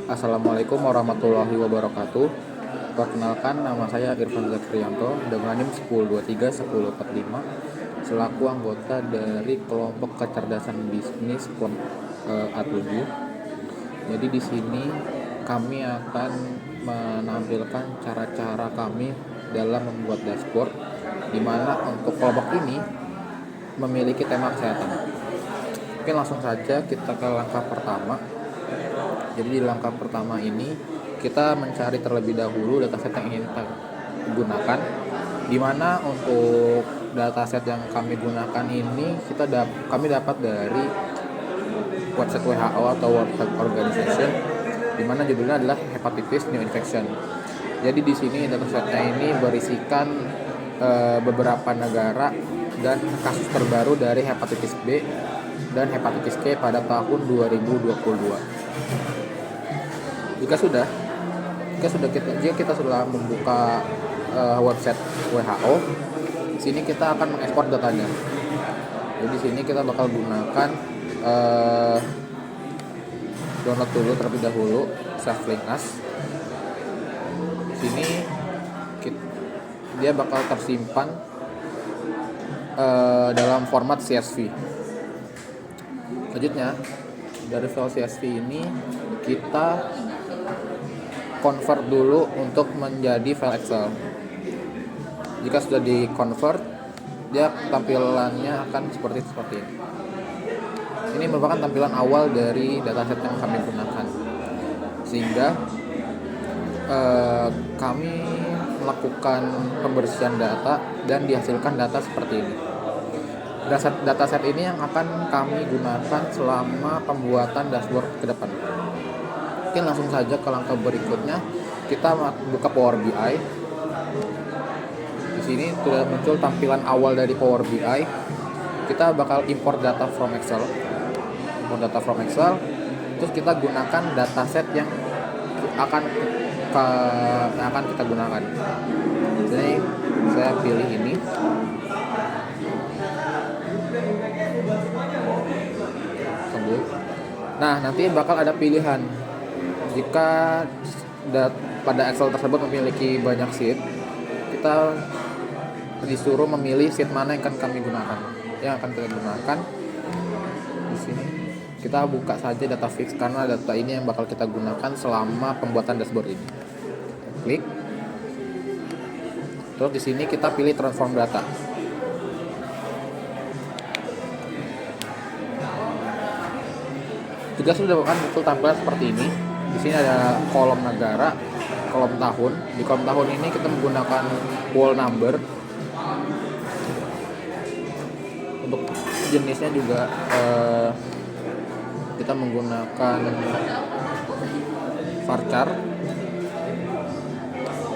Assalamualaikum warahmatullahi wabarakatuh. Perkenalkan, nama saya Irfan Zakrianto dengan NIM 10231045 selaku anggota dari kelompok kecerdasan bisnis A7. Jadi di sini kami akan menampilkan cara-cara kami dalam membuat dashboard, di mana untuk kelompok ini memiliki tema kesehatan. Oke, langsung saja kita ke langkah pertama. Jadi di langkah pertama ini kita mencari terlebih dahulu dataset yang ingin kita gunakan, di mana untuk dataset yang kami gunakan ini kami dapat dari website WHO atau World Health Organization, di mana judulnya adalah Hepatitis New Infection. Jadi di sini datasetnya ini berisikan beberapa negara dan kasus terbaru dari hepatitis B dan hepatitis C pada tahun 2022. Jika kita sudah membuka website WHO, di sini kita akan mengekspor datanya. Jadi di sini kita bakal gunakan download dulu terlebih dahulu save link as. Di sini dia bakal tersimpan dalam format CSV. Selanjutnya dari file CSV ini kita convert dulu untuk menjadi file Excel. Jika sudah di convert, dia tampilannya akan seperti ini. Ini merupakan tampilan awal dari dataset yang kami gunakan, sehingga kami melakukan pembersihan data dan dihasilkan data seperti ini. Dataset ini yang akan kami gunakan selama pembuatan dashboard ke depan. Oke, langsung saja ke langkah berikutnya. Kita buka Power BI. Di sini sudah muncul tampilan awal dari Power BI. Kita bakal import data from Excel. Terus kita gunakan dataset yang akan kita gunakan. Jadi saya pilih ini. Nah, nanti bakal ada pilihan. Jika pada Excel tersebut memiliki banyak sheet, kita disuruh memilih sheet mana yang akan kami gunakan. Yang akan kita gunakan di sini. Kita buka saja data fix karena data ini yang bakal kita gunakan selama pembuatan dashboard ini. Klik. Terus di sini kita pilih transform data. Juga sudah akan muncul tampilan seperti ini. Di sini ada kolom negara, kolom tahun. Di kolom tahun ini kita menggunakan whole number. Untuk jenisnya juga kita menggunakan varchar.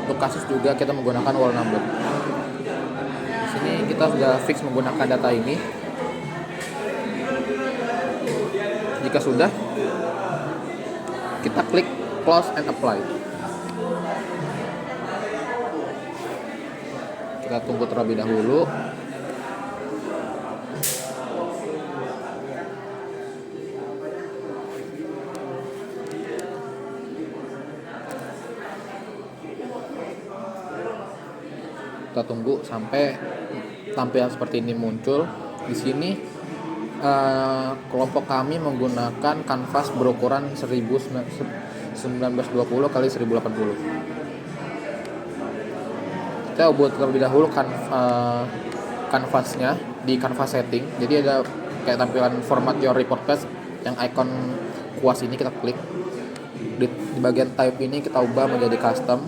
Untuk kasus juga kita menggunakan whole number. Di sini kita sudah fix menggunakan data ini. Jika sudah, kita klik close and apply. Kita tunggu terlebih dahulu. Kita tunggu sampai tampilan seperti ini muncul. Di sini kelompok kami menggunakan kanvas berukuran 1920 x 1080. Kita buat terlebih dahulu kanvasnya di kanvas setting. Jadi ada kayak tampilan format your report page yang icon kuas ini, kita klik. Di bagian type ini kita ubah menjadi custom.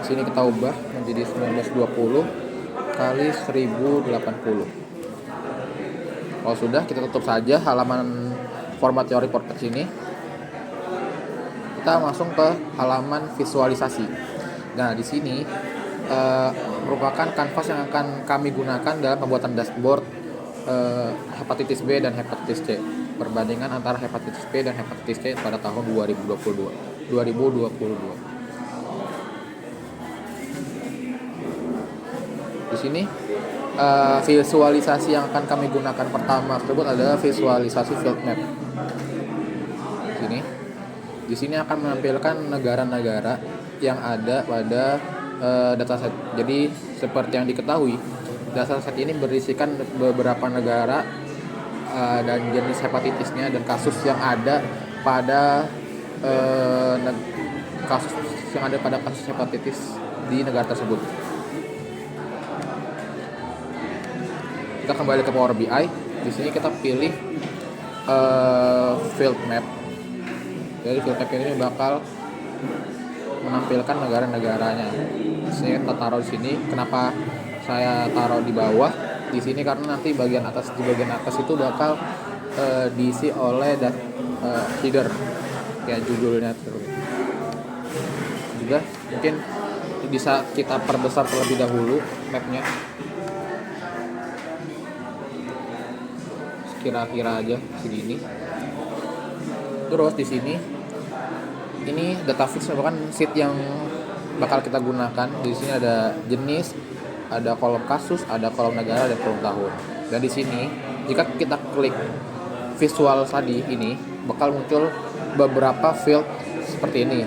Di sini kita ubah menjadi 1920 x 1080. Kalau sudah, kita tutup saja halaman format your report page ini. Kita langsung ke halaman visualisasi. Nah, di sini merupakan kanvas yang akan kami gunakan dalam pembuatan dashboard hepatitis B dan hepatitis C. Perbandingan antara hepatitis B dan hepatitis C pada tahun 2022. Di sini visualisasi yang akan kami gunakan pertama tersebut adalah visualisasi field map. Sini Di sini akan menampilkan negara-negara yang ada pada dataset. Jadi seperti yang diketahui, dataset ini berisikan beberapa negara dan jenis hepatitisnya dan kasus yang ada pada kasus hepatitis di negara tersebut. Kita kembali ke Power BI. Di sini kita pilih field map. Jadi field map ini bakal menampilkan negara-negaranya. Saya taruh di sini. Kenapa saya taruh di bawah? Di sini karena nanti di bagian atas itu bakal diisi oleh header kayak judulnya terus. Juga mungkin bisa kita perbesar terlebih dahulu mapnya. Kira-kira aja segini. Terus di sini ini data fix merupakan sheet yang bakal kita gunakan. Di sini ada jenis, ada kolom kasus, ada kolom negara, dan kolom tahun. Dan di sini jika kita klik visual tadi ini bakal muncul beberapa field seperti ini.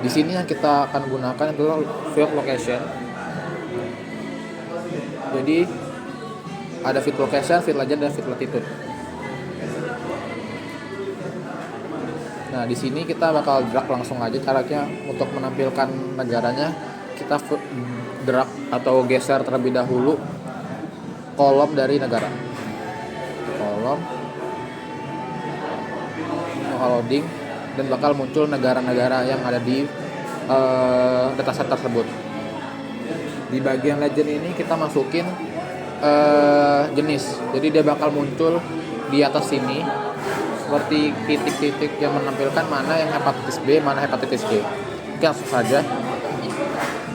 Di sini yang kita akan gunakan adalah field location. Jadi ada field location, field legend, dan field latitude. Nah, di sini kita bakal drag langsung aja. Caranya untuk menampilkan negaranya, kita drag atau geser terlebih dahulu kolom dari negara. Kolom loading dan bakal muncul negara-negara yang ada di dataset tersebut. Di bagian legend ini kita masukin jenis. Jadi dia bakal muncul di atas sini seperti titik-titik yang menampilkan mana yang hepatitis B, mana hepatitis G. Oke, langsung saja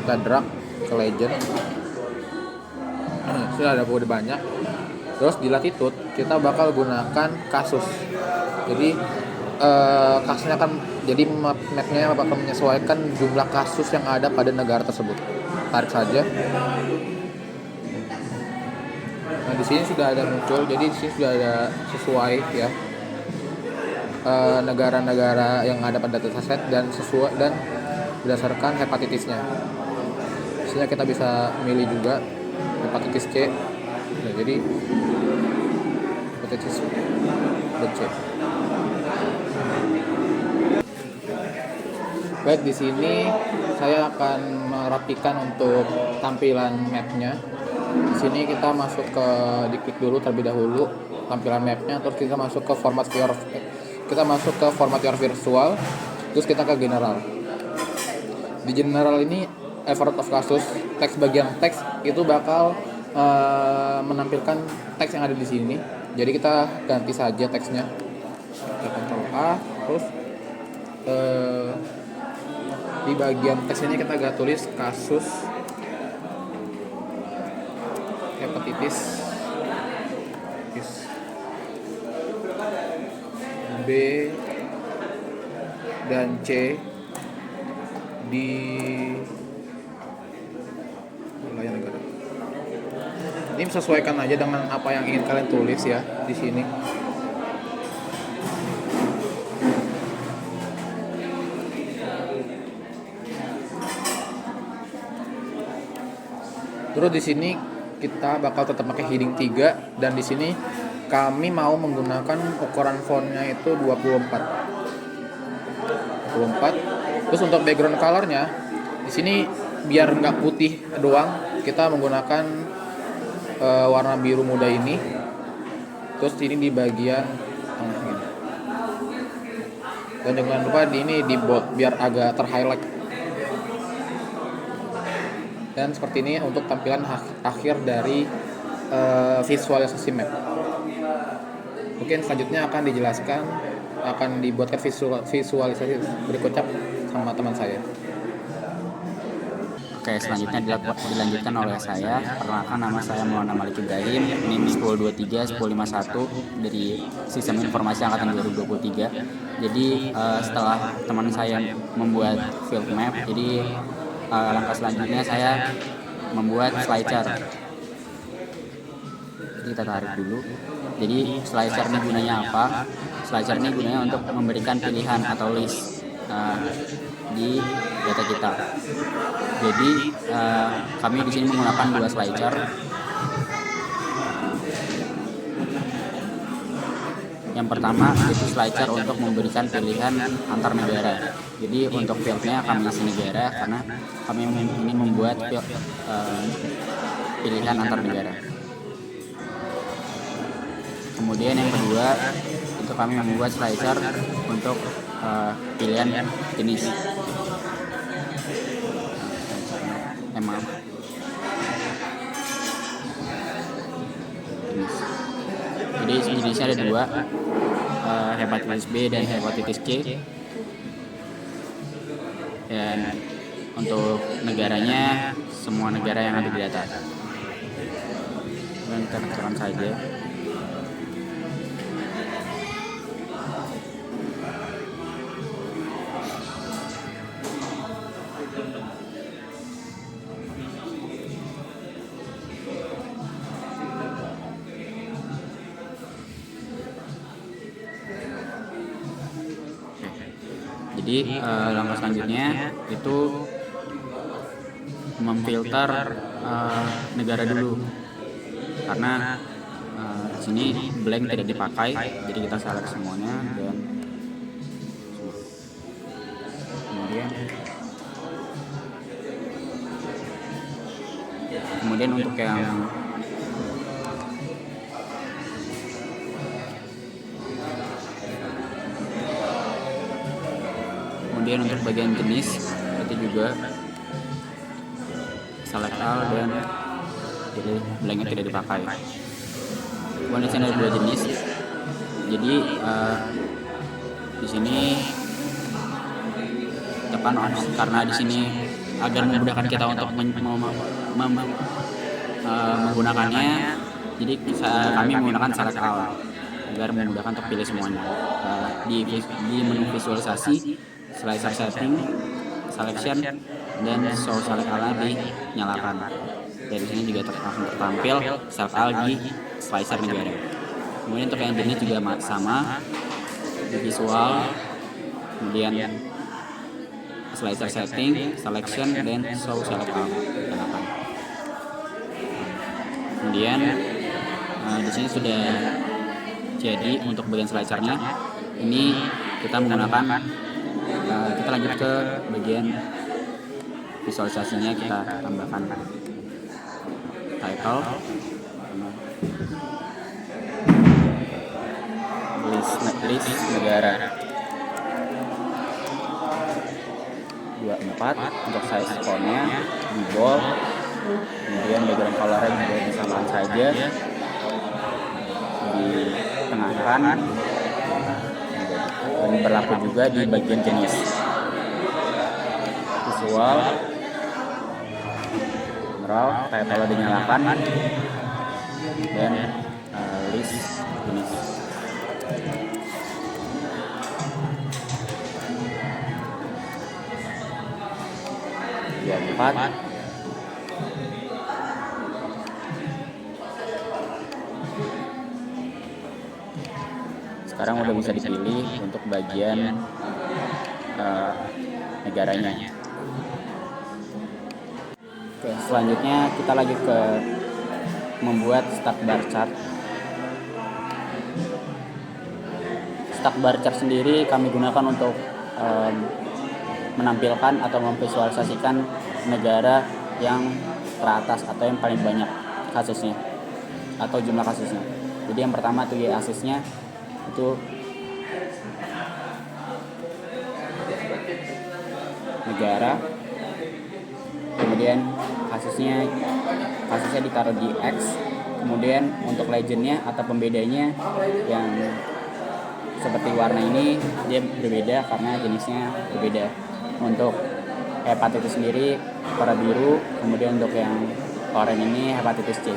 kita drag ke legend. Sudah ada udah banyak. Terus di latitude kita bakal gunakan kasus. Jadi kasusnya akan jadi mapnya bakal menyesuaikan jumlah kasus yang ada pada negara tersebut. Tarik saja. Nah, di sini sudah ada muncul. Jadi di sini sudah ada sesuai ya. Negara-negara yang ada pada dataset dan sesuai dan berdasarkan hepatitisnya. Misalnya kita bisa milih juga hepatitis C. Nah, jadi hepatitis C. Baik, di sini saya akan merapikan untuk tampilan mapnya. Di sini kita masuk ke diklik dulu terlebih dahulu tampilan mapnya, terus kita masuk ke format your visual, terus kita ke general. Di general ini effort of kasus, teks bagian teks itu bakal menampilkan teks yang ada di sini. Jadi kita ganti saja teksnya. Kita Ctrl A, terus di bagian teks ini kita tulis kasus hepatitis B dan C di wilayah negara. Ini sesuaikan aja dengan apa yang ingin kalian tulis ya di sini. Terus di sini kita bakal tetap pakai heading 3 dan di sini kami mau menggunakan ukuran fontnya itu 24. Terus untuk background colornya di sini biar nggak putih doang, kita menggunakan warna biru muda ini. Terus ini di bagian tengah ini. Dan jangan lupa ini di bold biar agak terhighlight. Dan seperti ini untuk tampilan akhir dari visualisasi map. Mungkin selanjutnya akan dibuatkan visualisasi berikutnya sama teman saya. Oke, selanjutnya dilanjutkan oleh saya. Perkenalkan, nama saya Maulana Malik Ibrahim, NIM 1023-1051 dari Sistem Informasi Angkatan 2023. Jadi setelah teman saya membuat field map, jadi langkah selanjutnya saya membuat slide chart. Jadi kita tarik dulu. Jadi slicer ini gunanya apa? Slicer ini gunanya untuk memberikan pilihan atau list di data kita. Jadi kami di sini menggunakan 2 slicer. Yang pertama itu slicer untuk memberikan pilihan antar negara. Jadi untuk fieldnya kami isi negara karena kami ingin membuat pilihan antar negara. Kemudian yang kedua itu kami membuat slicer untuk pilihan jenis. Jenis. Jadi jenisnya ada 2, hepatitis B dan hepatitis C. Dan untuk negaranya semua negara yang ada di data. Dan kita tekan saja. Jadi langkah selanjutnya itu memfilter negara dulu, karena di sini blank tidak dipakai, jadi kita select semuanya dan kemudian untuk yang untuk bagian jenis itu juga select all dan jadi blanknya tidak dipakai. Kemudian di sini ada 2 jenis. Jadi di sini tekan on karena di sini agar memudahkan kita untuk menggunakannya. Jadi kami menggunakan select all agar memudahkan untuk pilih semuanya. Di menu visualisasi, slicer setting, selection, dan show select all dinyalakan. Dari sini juga langsung tertampil select all di slicer negara. Kemudian untuk yang jenis juga sama, di visual, kemudian slicer setting, selection, dan show select all dinyalakan. Kemudian di sini sudah jadi untuk bagian slicernya. Ini kita menggunakan kita lanjut ke bagian visualisasinya. Kita tambahkan title, list negara 24 untuk size fontnya di bold. Kemudian background colornya juga disamaan saja, ditengahkan, dan berlaku juga di bagian jenis. Visual, general, title dinyalakan, dan list jenis. Ya, 4. Sekarang udah bisa dipilih untuk bagian negaranya. Oke, selanjutnya kita lanjut ke membuat stack bar chart. Stack bar chart sendiri kami gunakan untuk menampilkan atau memvisualisasikan negara yang teratas atau yang paling banyak kasusnya atau jumlah kasusnya. Jadi yang pertama tuh asesnya itu negara, kemudian kasusnya ditaruh di X, kemudian untuk legendnya atau pembedanya yang seperti warna ini dia berbeda karena jenisnya berbeda. Untuk hepatitis sendiri warna biru, kemudian untuk yang oranye ini hepatitis C,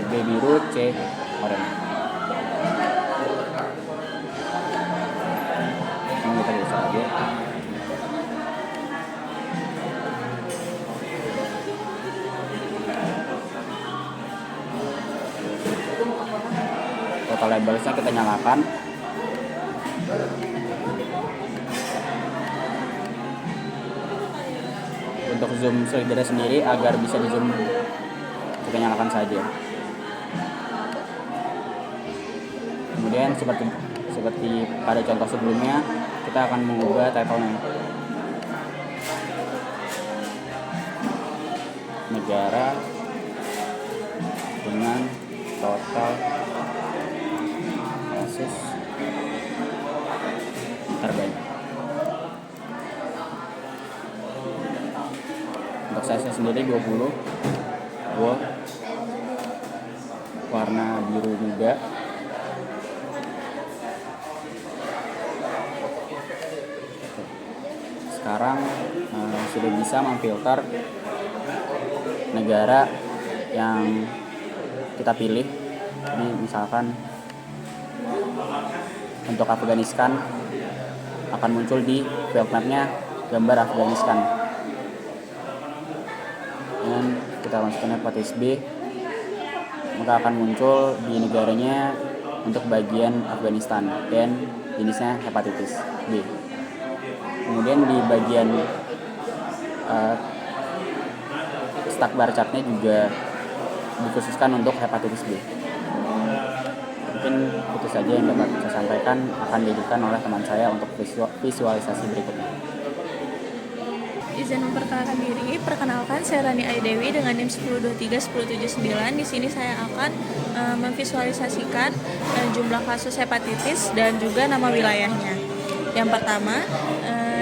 B biru, C oranye. Kita bisa aja. labelsnya kita nyalakan. Untuk zoom slider sendiri agar bisa di zoom kita nyalakan saja. Kemudian seperti pada contoh sebelumnya, kita akan mengubah title-nya. Negara dengan total kasus terbanyak. Untuk size-nya sendiri 20 bold, warna biru muda. Sekarang sudah bisa memfilter negara yang kita pilih. Jadi misalkan untuk Afghanistan akan muncul di field map-nya gambar Afghanistan. Dan kita masukkan hepatitis B, maka akan muncul di negaranya untuk bagian Afghanistan dan jenisnya hepatitis B. Kemudian di bagian stack bar chart-nya juga dikhususkan untuk hepatitis B. Mungkin itu saja yang dapat saya sampaikan, akan diajukan oleh teman saya untuk visualisasi berikutnya. Izin memperkenalkan diri, perkenalkan saya Rani Aidewi dengan NIM 1023-1079. Di sini saya akan memvisualisasikan jumlah kasus hepatitis dan juga nama wilayahnya. Yang pertama,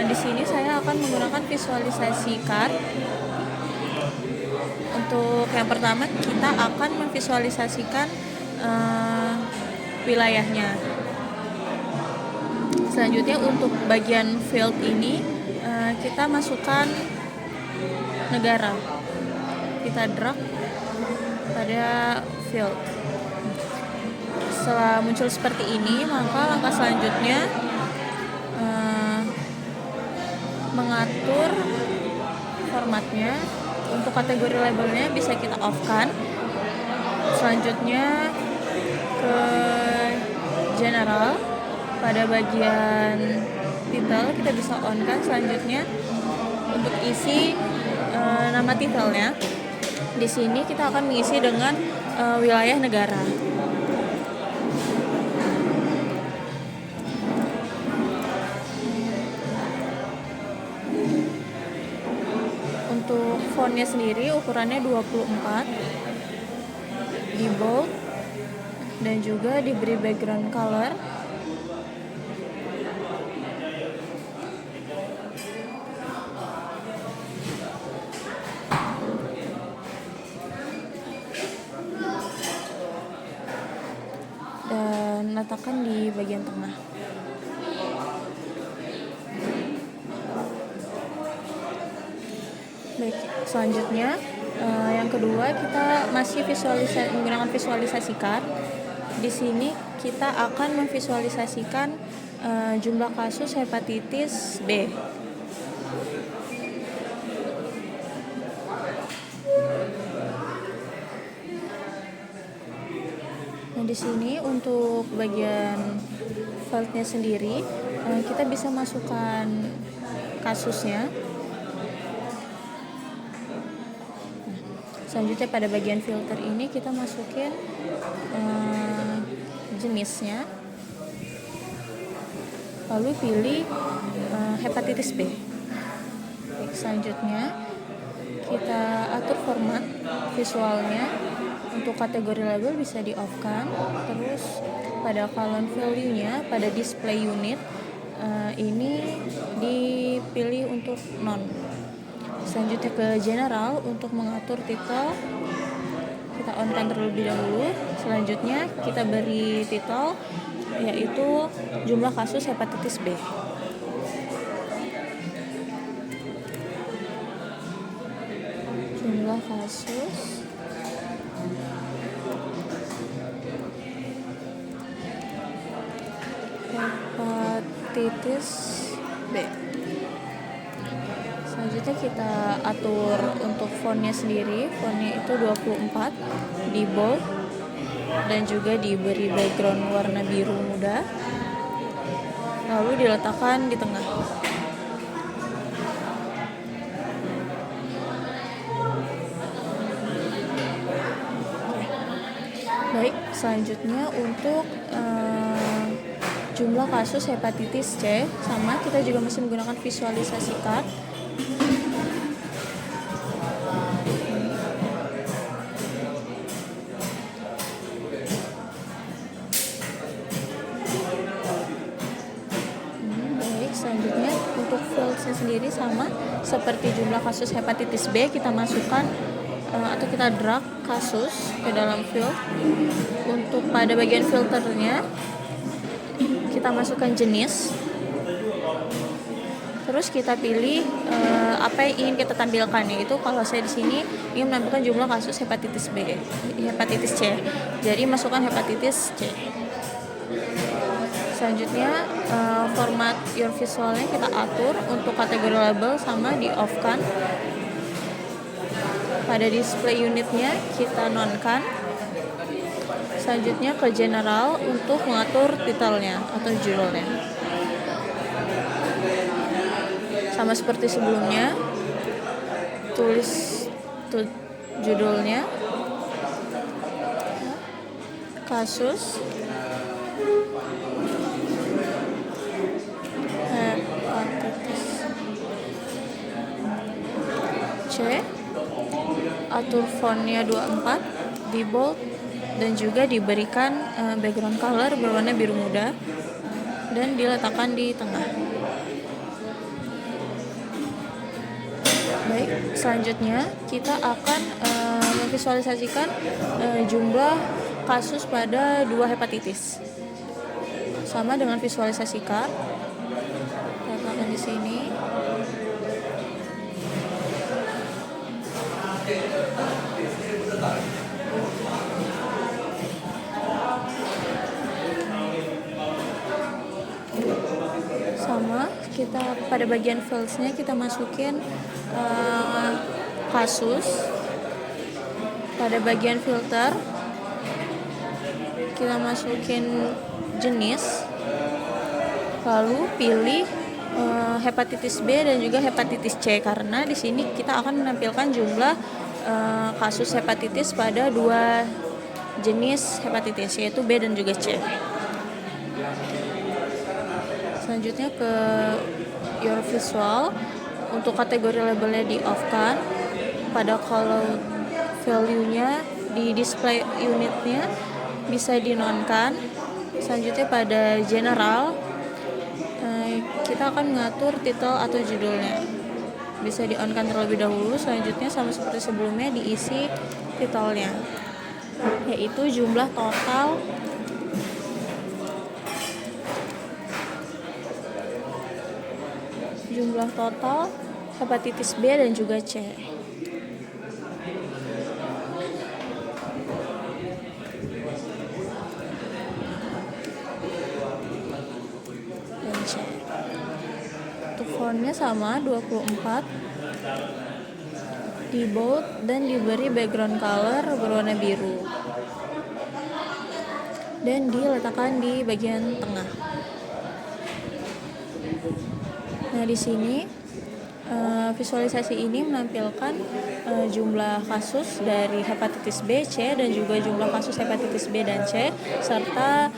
di sini saya akan menggunakan visualisasi card. Untuk yang pertama, kita akan memvisualisasikan wilayahnya. Selanjutnya untuk bagian field ini kita masukkan negara, kita drag pada field. Setelah muncul seperti ini, maka langkah selanjutnya mengatur formatnya. Untuk kategori labelnya bisa kita off-kan. Selanjutnya ke general, pada bagian title kita bisa on-kan. Selanjutnya untuk isi nama titelnya, di sini kita akan mengisi dengan wilayah negara. Untuk fontnya sendiri ukurannya 24, di bold dan juga diberi background color. Dan letakkan di bagian tengah. Baik, selanjutnya yang kedua kita masih menggunakan visualisasi card. Di sini kita akan memvisualisasikan jumlah kasus hepatitis B. Nah, di sini untuk bagian file-nya sendiri kita bisa masukkan kasusnya. Selanjutnya pada bagian filter ini kita masukin jenisnya, lalu pilih hepatitis B. Baik, selanjutnya kita atur format visualnya. Untuk kategori label bisa di off-kan. Terus pada column value-nya, pada display unit ini dipilih untuk non. Selanjutnya ke general, untuk mengatur titel kita on-kan terlebih dahulu. Selanjutnya kita beri titel yaitu jumlah kasus hepatitis B. Jumlah kasus hepatitis B. Selanjutnya kita atur untuk fontnya sendiri. Fontnya itu 24 di bold dan juga diberi background warna biru muda, lalu diletakkan di tengah. Baik, selanjutnya untuk jumlah kasus hepatitis C, sama kita juga masih menggunakan visualisasi card. Baik, selanjutnya untuk fields-nya sendiri sama seperti jumlah kasus hepatitis B, kita masukkan atau kita drag kasus ke dalam field. Untuk pada bagian filternya kita masukkan jenis, terus kita pilih apa yang ingin kita tampilkan, yaitu kalau saya di sini ingin menampilkan jumlah kasus hepatitis C, jadi masukkan hepatitis C. Selanjutnya format your visualnya kita atur, untuk kategori label sama di off kan. Pada display unitnya kita non-kan. Selanjutnya ke general untuk mengatur titelnya atau judulnya. Sama seperti sebelumnya, tulis judulnya, kasus hepatitis C, atur fontnya 24, di bold, dan juga diberikan background color berwarna biru muda dan diletakkan di tengah. Baik, selanjutnya kita akan memvisualisasikan jumlah kasus pada 2 hepatitis. Sama dengan visualisasi card. Letakkan di sini. Sama, kita pada bagian fields-nya kita masukin kasus. Pada bagian filter kita masukin jenis, lalu pilih hepatitis B dan juga hepatitis C, karena di sini kita akan menampilkan jumlah kasus hepatitis pada 2 jenis hepatitis, yaitu B dan juga C. Selanjutnya ke your visual, untuk kategori labelnya di off kan. Pada kalau value-nya di display unitnya bisa di non kan. Selanjutnya pada general kita akan mengatur titel atau judulnya, bisa di on kan terlebih dahulu. Selanjutnya sama seperti sebelumnya diisi titelnya, yaitu jumlah total hepatitis B dan juga C. Dan C. Untuk fontnya sama 24, di bold dan diberi background color berwarna biru dan diletakkan di bagian tengah. Nah, di sini visualisasi ini menampilkan jumlah kasus dari hepatitis B, C, dan juga jumlah kasus hepatitis B dan C, serta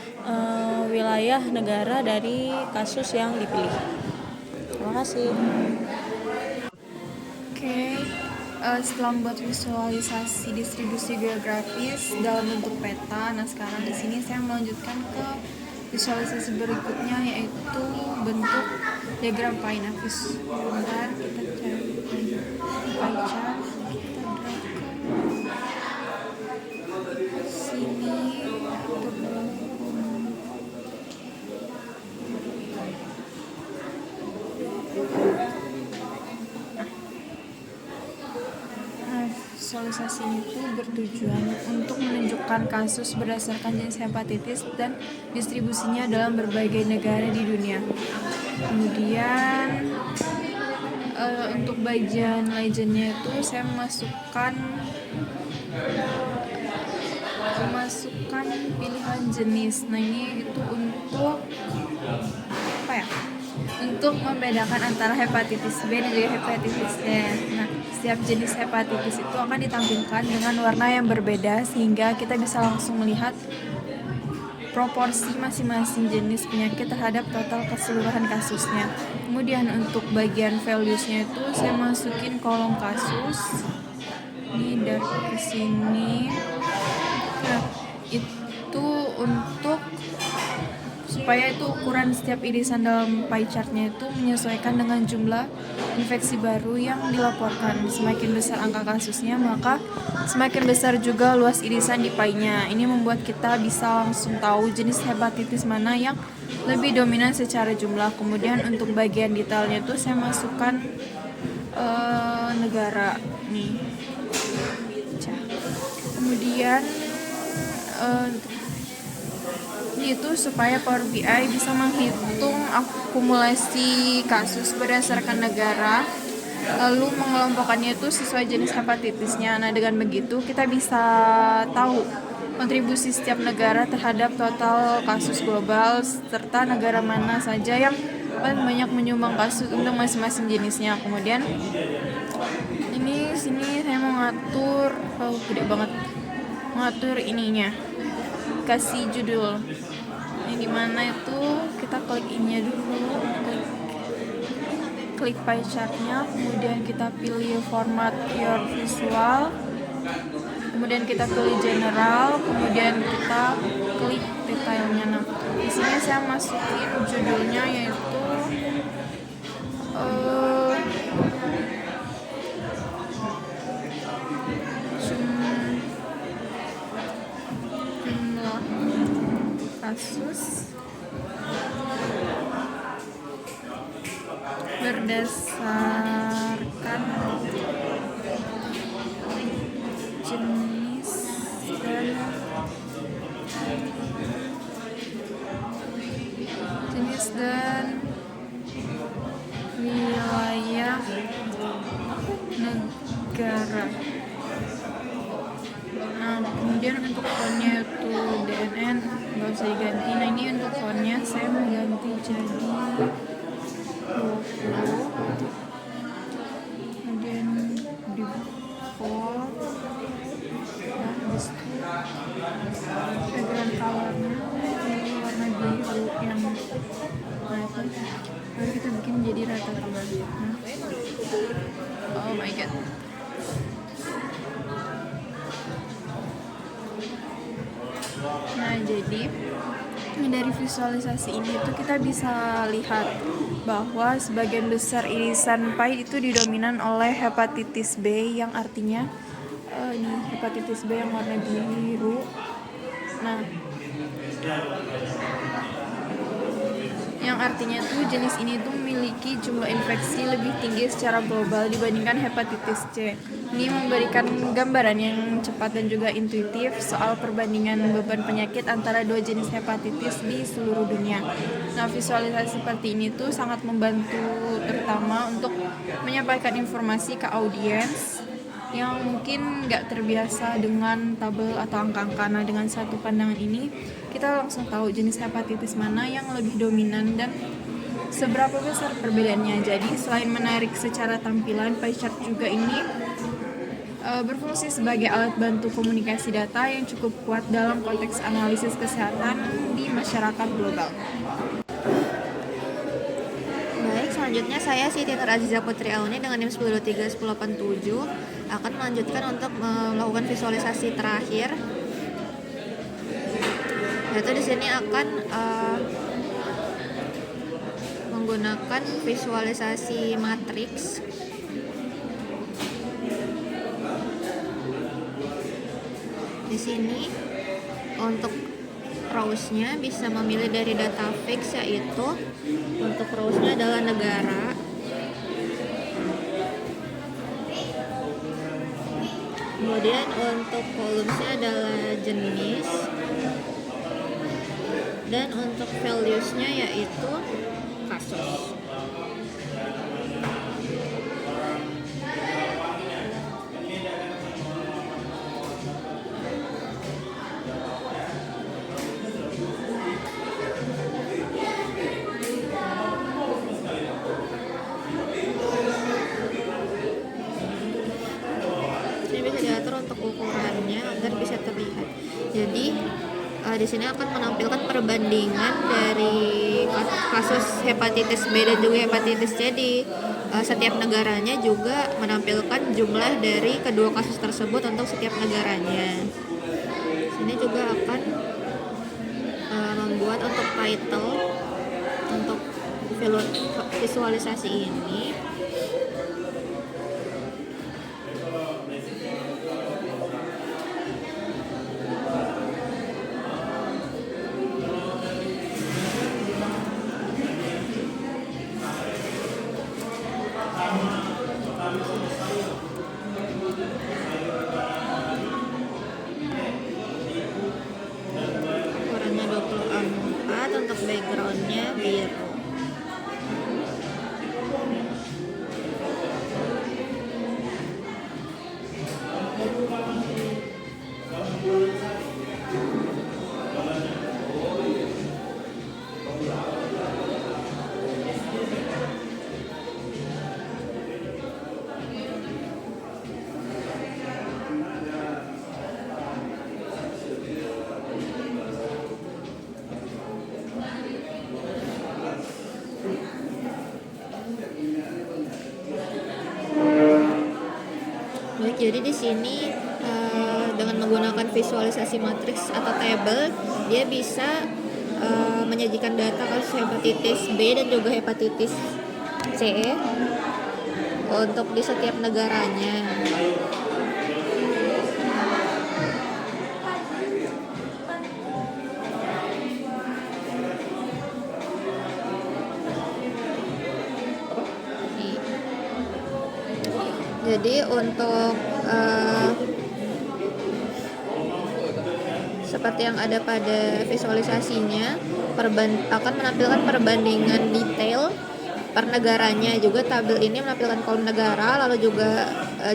wilayah negara dari kasus yang dipilih. Terima kasih. Oke, setelah membuat visualisasi distribusi geografis dalam bentuk peta, nah sekarang di sini saya melanjutkan ke visualisasi berikutnya, yaitu bentuk diagram pie. Nah, bentar kita cari pie chart, kita drag ke sini, atur dalam kolom. Visualisasi itu bertujuan untuk menunjukkan kasus berdasarkan jenis hepatitis dan distribusinya dalam berbagai negara di dunia. Kemudian untuk bagian legendnya itu saya memasukkan memasukkan pilihan jenis. Nah ini itu untuk apa ya? Untuk membedakan antara hepatitis B dan juga hepatitis D. Nah, setiap jenis hepatitis itu akan ditampilkan dengan warna yang berbeda sehingga kita bisa langsung melihat proporsi masing-masing jenis penyakit terhadap total keseluruhan kasusnya. Kemudian untuk bagian values-nya itu saya masukin kolom kasus. Ini dari ke sini. Nah, itu untuk supaya itu ukuran setiap irisan dalam pie chart-nya itu menyesuaikan dengan jumlah infeksi baru yang dilaporkan. Semakin besar angka kasusnya, maka semakin besar juga luas irisan di pie-nya. Ini membuat kita bisa langsung tahu jenis hepatitis mana yang lebih dominan secara jumlah. Kemudian untuk bagian detailnya itu saya masukkan negara nih. Kemudian itu supaya Power BI bisa menghitung akumulasi kasus berdasarkan negara, lalu mengelompokkannya itu sesuai jenis hepatitisnya. Nah, dengan begitu kita bisa tahu kontribusi setiap negara terhadap total kasus global serta negara mana saja yang paling banyak menyumbang kasus untuk masing-masing jenisnya. Kemudian ini sini saya mau ngatur, gede banget, ngatur ininya, kasih judul. Ini dimana itu kita klik ininya dulu, klik pie chart-nya, kemudian kita pilih format your visual, kemudian kita pilih general, kemudian kita klik detailnya. Nah, di sini saya masukin judulnya yaitu jumlah kasus berdasarkan jenis dan wilayah negara. Nah, kemudian untuk fontnya itu DNN nggak usah diganti. Nah, ini untuk fontnya saya mau ganti jadi 20. Kemudian di font, nah, habis itu background colornya ini warna biru yang itu. Baru kita bikin jadi rata tebal. Nah, oh my god. Nah, jadi dari visualisasi ini tuh kita bisa lihat bahwa sebagian besar irisan pie itu didominan oleh hepatitis B yang artinya ini hepatitis B yang warna biru. Nah, yang artinya tuh jenis ini tuh memiliki jumlah infeksi lebih tinggi secara global dibandingkan hepatitis C. Ini memberikan gambaran yang cepat dan juga intuitif soal perbandingan beban penyakit antara dua jenis hepatitis di seluruh dunia. Nah, visualisasi seperti ini tuh sangat membantu terutama untuk menyampaikan informasi ke audiens yang mungkin nggak terbiasa dengan tabel atau angka-angka. Nah, dengan satu pandangan ini kita langsung tahu jenis hepatitis mana yang lebih dominan dan seberapa besar perbedaannya. Jadi selain menarik secara tampilan, pie chart juga ini berfungsi sebagai alat bantu komunikasi data yang cukup kuat dalam konteks analisis kesehatan di masyarakat global. Baik, selanjutnya saya Siti Nur Aziza Putri Auni dengan NIM 1023-1087 akan melanjutkan untuk melakukan visualisasi terakhir. Yaitu di sini akan menggunakan visualisasi matriks. Di sini untuk rows-nya bisa memilih dari data fix, yaitu untuk rows-nya adalah negara. Kemudian untuk columns-nya adalah jenis. Dan untuk values-nya yaitu kasus. Jadi di sini akan menampilkan perbandingan dari kasus hepatitis B dan juga hepatitis C di setiap negaranya, juga menampilkan jumlah dari kedua kasus tersebut untuk setiap negaranya. Sini juga akan membuat untuk title untuk visualisasi ini. Warnanya 24, untuk backgroundnya biru. Baik, jadi di sini dengan menggunakan visualisasi matriks atau table, dia bisa menyajikan data kasus hepatitis B dan juga hepatitis C untuk di setiap negaranya. Jadi untuk seperti yang ada pada visualisasinya, akan menampilkan perbandingan detail per negaranya. Juga tabel ini menampilkan kolom negara, lalu juga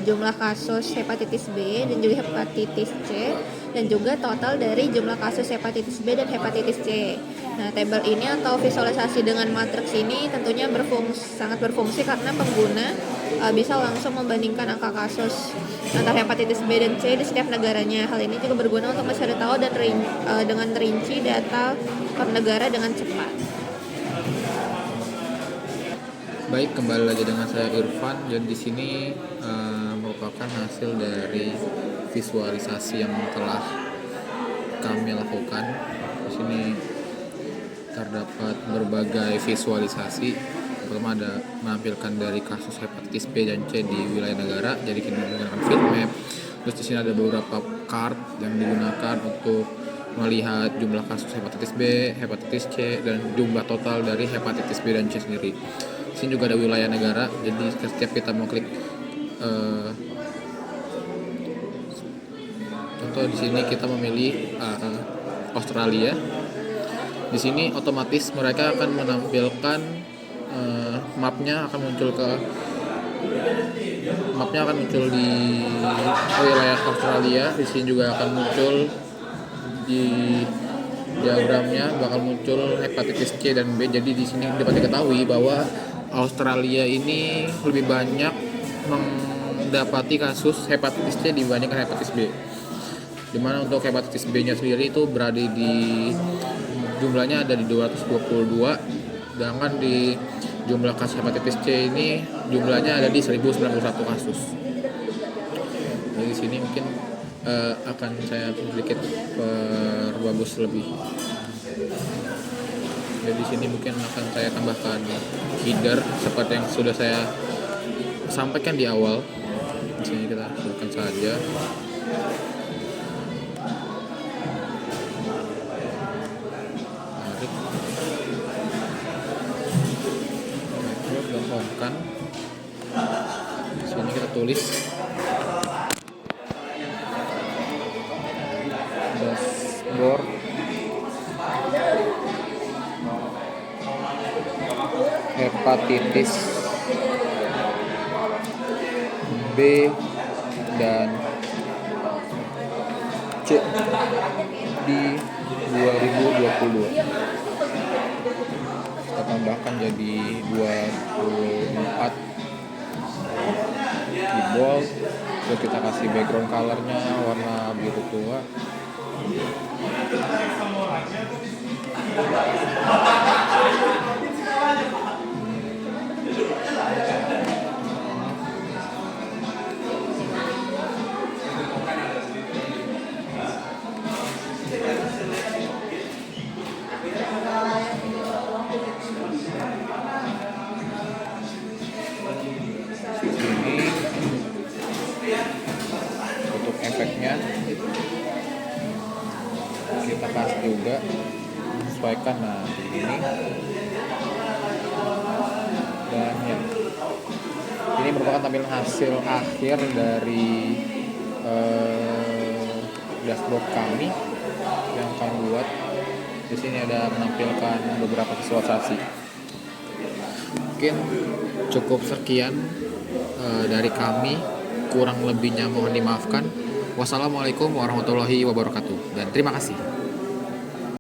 jumlah kasus hepatitis B dan juga hepatitis C, dan juga total dari jumlah kasus hepatitis B dan hepatitis C. Nah, tabel ini atau visualisasi dengan matriks ini tentunya sangat berfungsi karena pengguna bisa langsung membandingkan angka kasus antara hepatitis B dan C di setiap negaranya. Hal ini juga berguna untuk mencari tahu dan dengan rinci data per negara dengan cepat. Baik, kembali lagi dengan saya Irfan. Jadi di sini merupakan hasil dari visualisasi yang telah kami lakukan. Di sini terdapat berbagai visualisasi. Pertama ada menampilkan dari kasus hepatitis B dan C di wilayah negara. Jadi kita menggunakan field map. Terus di sini ada beberapa card yang digunakan untuk melihat jumlah kasus hepatitis B, hepatitis C, dan jumlah total dari hepatitis B dan C sendiri. Di sini juga ada wilayah negara. Jadi setiap kita mau klik contoh di sini kita memilih Australia. Di sini otomatis mereka akan menampilkan mapnya akan muncul di wilayah Australia. Di sini juga akan muncul di diagramnya bakal muncul hepatitis C dan B. Jadi di sini dapat diketahui bahwa Australia ini lebih banyak mendapati kasus hepatitis C dibandingkan hepatitis B. Dimana untuk hepatitis B-nya sendiri itu berada di jumlahnya ada di 222, sedangkan di jumlah kasus hepatitis C ini jumlahnya ada di 1091 kasus. Jadi di sini mungkin akan saya sedikit perbagus lebih. Jadi di sini mungkin akan saya tambahkan header seperti yang sudah saya sampaikan di awal. Di sini kita sebutkan saja. Gampangkan. Di sini kita tulis dashboard hepatitis B dan C di 2022. Kita tambahkan jadi 24 di bold. Terus kita kasih background colornya warna biru tua. Ini untuk efeknya kita kasih juga, sesuaikan. Nah ini dan ya, ini merupakan tampilan hasil akhir dari dashboard kami yang kami buat. Di sini ada menampilkan beberapa visualisasi. Mungkin cukup sekian dari kami, kurang lebihnya mohon dimaafkan. Wassalamualaikum warahmatullahi wabarakatuh dan terima kasih.